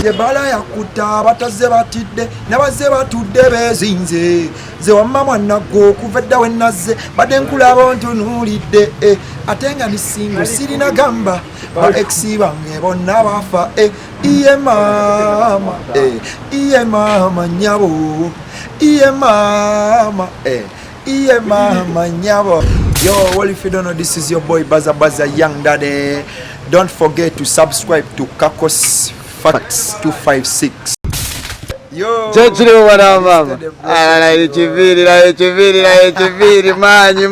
ye bala yakuta bataze batidde nabaze batudde bezinze ze wamma mwana go kuvedda wennaze badde nkulaba ntunuulidde atenga ni singo sirina gamba ba exi bange bonna bafa iye mama iye mama nyabo iye mama iye mama nyabo. Yo, well, if you don't know, this is your boy Baza Baza Young Daddy. Don't forget to subscribe to Kakos Facts 256. Yo, Chechiro wana mama. La echiviri manyi.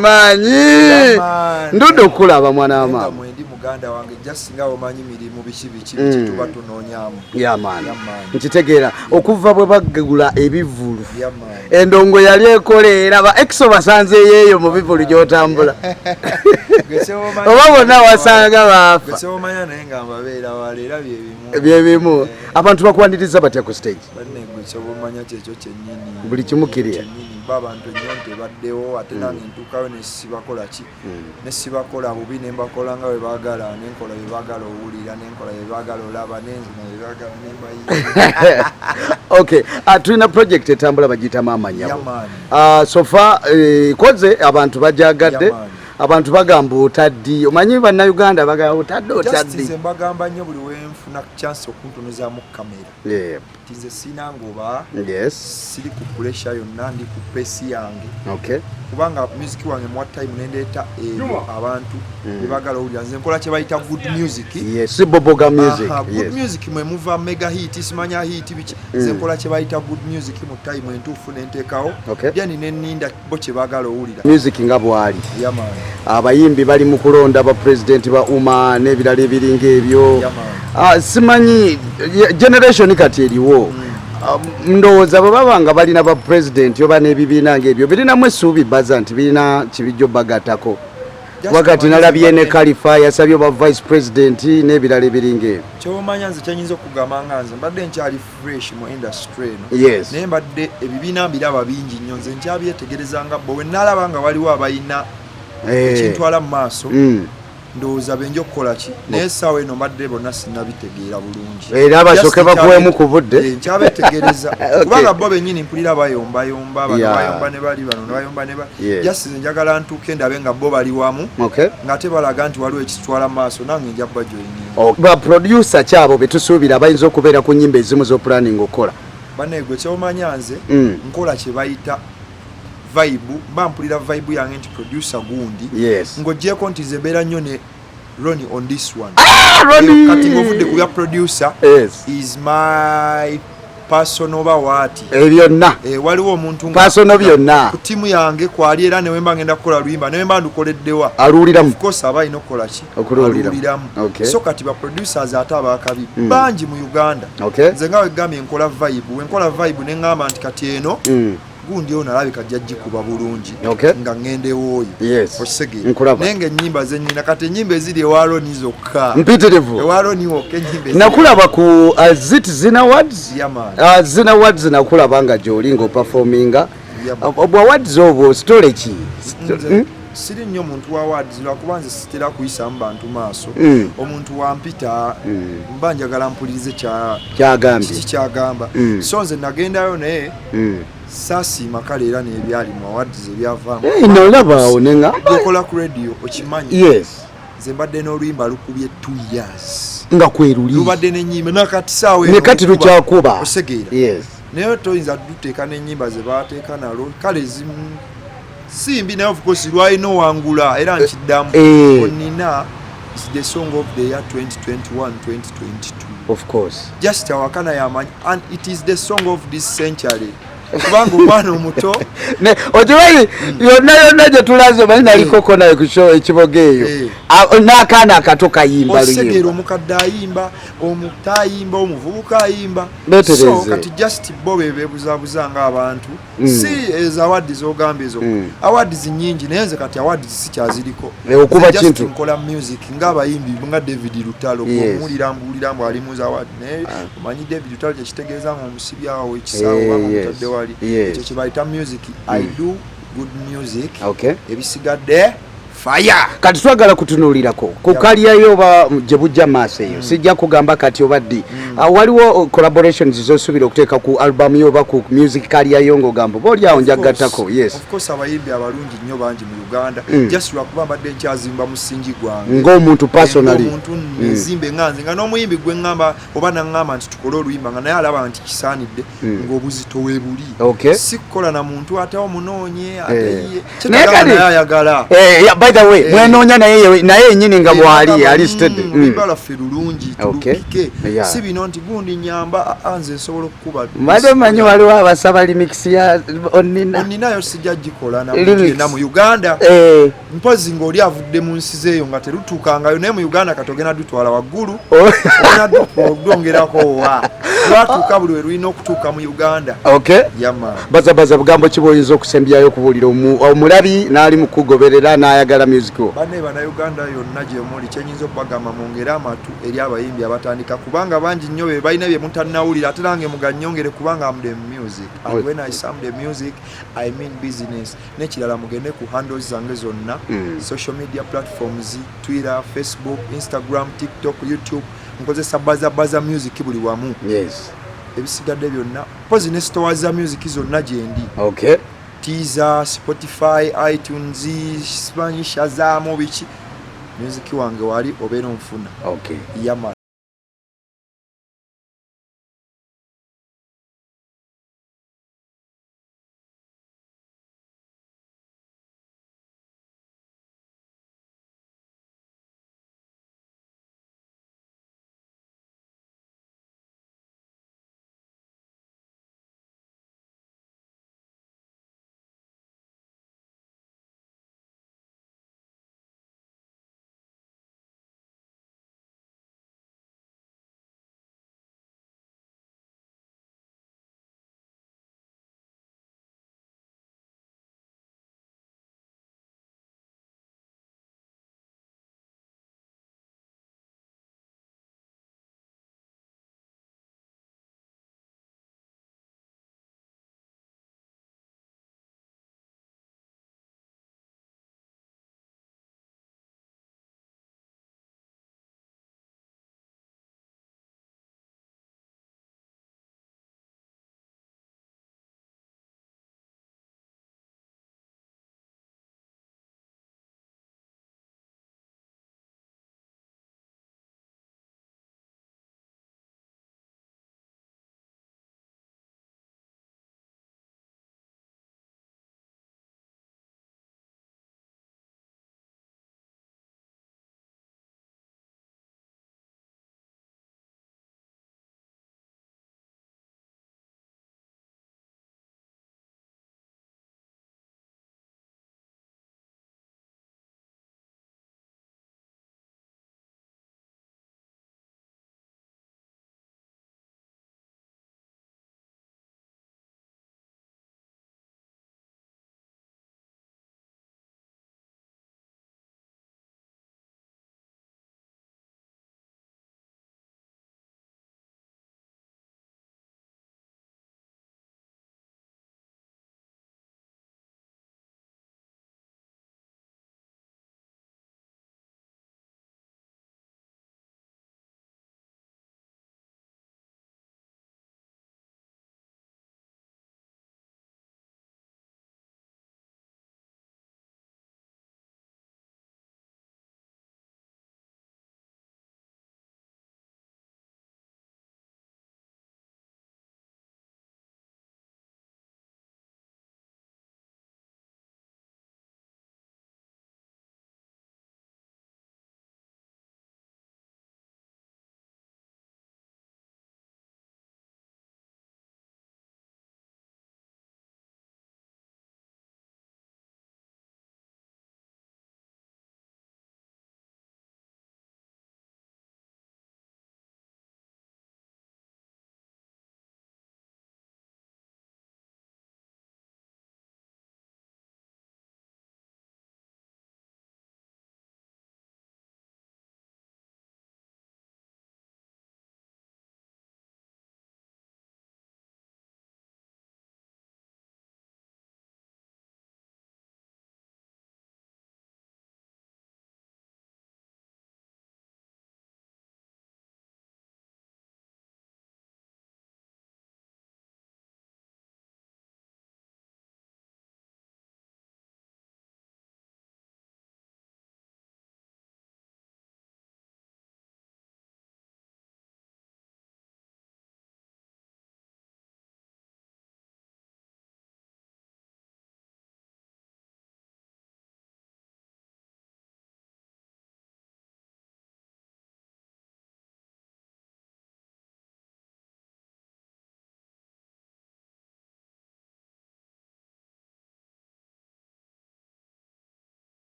Ndodo kulaba mwana mama. Mwendi muganda wange just nga omanyi mirimu bichi tuba tunonyamu. Ya man. Nkitegera okuva bwe bagagula ebivulu. Ya man. Endongo yali ekolera ba exo basanze yeyo mu bivulu gyotambula. Oba bonna wasanga bafa. Gese omanya naye nga mbabeera waleera byebimu. Abantu bakwandiriza batya ku stage. Kyobomanya kyekyo kyennyini buli kimukiriya babantu nyonte baddewo ate nange ntuukayo nesibakola ki nesibakola bubi nembakola nga webaagala nenkola webaagala owulira nenkola webaagala olaba nenzina webaagala nembayiira. Okay, tulina project etambula bagiyitamu amanya sofa koze abantu bajagadde abantu bagamba otaddi omanyi bannayuganda bagamba otaddi nze mbagamba nnyo buli wenfuna chance okuntunuzaamu kamera nze sina ngoba siri ku pressure yonna ndi ku pesi yange kubanga music wange mwa time nendeeta abantu bebagala owulira nze nkola kye bayita good music si boboga music good music mwe muva mega hit simanya hit biki nze nkola kye bayita good music mu time entuufu nenteekawo yani neninda bo kye bagala owulira music nga bwali abayimbi bali mu kulonda ba president ba umma n'ebirala ebiringa ebyo simanyi generation kati eriwo ndowooza bwe babanga balina ba president oba n'ebibiina ng'ebyo birinamu essuubi baza nti birina kibijjo bagatako wakati nalabye ne Khalifa yasabye ba vice president n'ebirala ebiringa ebyo kyomanya nze kyanyinza okugamba nga nze mbadde nkyali fresh mu industry naye mbadde ebibiina mbiraba bingi nnyo nze nkyabyetegereza nga bo we nalaba nga waliwo abalina ekintwala mu maaso ndowooza benja okukola ki naye essaawa eno mbadde bonna sinnabitegeera bulungi era abasooke bakuwemu ku budde nkyabetegereza kubanga bo bennyini mpulira bayombayomba bano bayomba ne bali bano bayomba ne bali just njagala ntuuke ndabe nga bo bali wamu ng'ate balaga nti waliwo ekitwala mu maaso nange nja kubajoyininga ba producer kyabo betusuubira bayinza okubeera ku nnyimba ezimu z'opulaning okukola banegwe kyomanya nze nkola kye bayita vibe bampulira vibe yange nti producer gundi ng'ogyeko nti zebeera nnyo ne Ronnie on this one kati ng'ovudde ku bya producer is my personal bawati byonna waliwo omuntu personal byonna ku timu yange kwali era ne wemba ngenda kukola luyimba ne wemba ndukoleddewa aluuliramu of course aba ino kola ki aluuliramu so kati ba producers ate abakabi bangi mu Uganda nze nga wegambye nkola vibe ne ngamba nti kati eno gundi ono alabika jjajji kuba bulungi nga ngendewo oyo osegere nenge ennyimba zenyina kati ennyimba eziri ewaloni zokka mpitirivu ewaloni wokka ennyimba nakulaba ku Zina Awards Zina Awards nakulaba nga gy'oli ng'operforminga obwa awards obwo story ki siri nnyo omuntu wa awards lwakuba nze sitera kuyisamu bantu maaso omuntu wampita mba njagala mpulirize kyagamba so nze nagendayo naye sasiima kale era n'ebyali mu awards ebyavaamu nolabaawo nenga okola ku radio okimanyi nze mbadde n'oluyimba lukubye 2 years nga kweruli lubadde n'ennyimba nakati saawa ne kati lukyakuba osegeera naye toyinza duteeka n'ennyimba ze baateeka nalo kale simbi naye of course lwalina owangula era nkiddamu onina is the song of the year 2021-2022 of course just awakana yamanyi and it is the song of this century kubanga omwana omuto okimanyi yonna gye tulaze omanyi nalikoko naye ku show ekiboga eyo n'akaana akato kayimba osegera omukadde ayimba omuto ayimba omuvubuka ayimba so kati just bo bebeebuzaabuza ng'abantu si ezo awardi z'ogamba ezo awardi nyingi naye nze kati awardi sikyaziriko okuba kintu nkola music ng'abayimbi nga David Lutalo mbuuliramu ali mu awardi naye omanyi David Lutalo kyekitegeeza ng'omusibi awo ekisaawo bamutadde ekyo kye bayita music I do good music ebisigadde fire kati twagala kutunuulirako kukalyayo oba gye bujja maaso eyo sijja kugamba kati obaddi waliwo collaborations zosuubira okuteeka ku album yo oba ku music kalyayo ng'ogamba oba oliawo njagattako yes of course abayimbi abalungi nnyo bangi mu Uganda just lwakuba mbadde nkyazimba musingi gwange ng'omuntu personally omuntu nzimbe nganze nga n'omuyimbi gwe ŋŋamba oba naŋŋamba nti tukole oluyimba nga naye alaba nti kisaanidde ng'obuzito we buli si kukola na muntu ate omunoonye ate ye ayagala by the way mwenoonya naye yennyini nga bw'ali alisitedde oluyimba lwaffe lulungi tulupike si bino nti gundi nyamba nze nsobola okukuba made manyi waliwo abasaba remix ya onninayo sijja gikola na mu Uganda mpozi ng'oli avudde mu nsi zeeyo nga terutuukangayo naye mu Uganda katogena dutwala waggulu ogena dwongerako wa lwatuuka buli we lulina okutuuka mu Uganda baza baza bugambo ki bw'oyinza okusembyayo okubuulira omulabi n'ali mu kugoberera n'ayagala music wo banne bannayuganda yonna gye muli kyenyinza okubagamba mwongere amatu eri abayimbi abatandika kubanga bangi nnyo be balina bye mutannawulira ate nange muganyongere kubanga am the music and when I say the music I mean business n'ekirala mugende ku handles zange zonna social media platforms Twitter, Facebook, Instagram, TikTok, YouTube nkozesa baza baza music buli wamu ebisigadde byonna pozi ne store za music zonna gye ndi Teaser, Spotify, iTunes, Spanish, Shazam, biki music wange wali obeera onfuna. Yaman.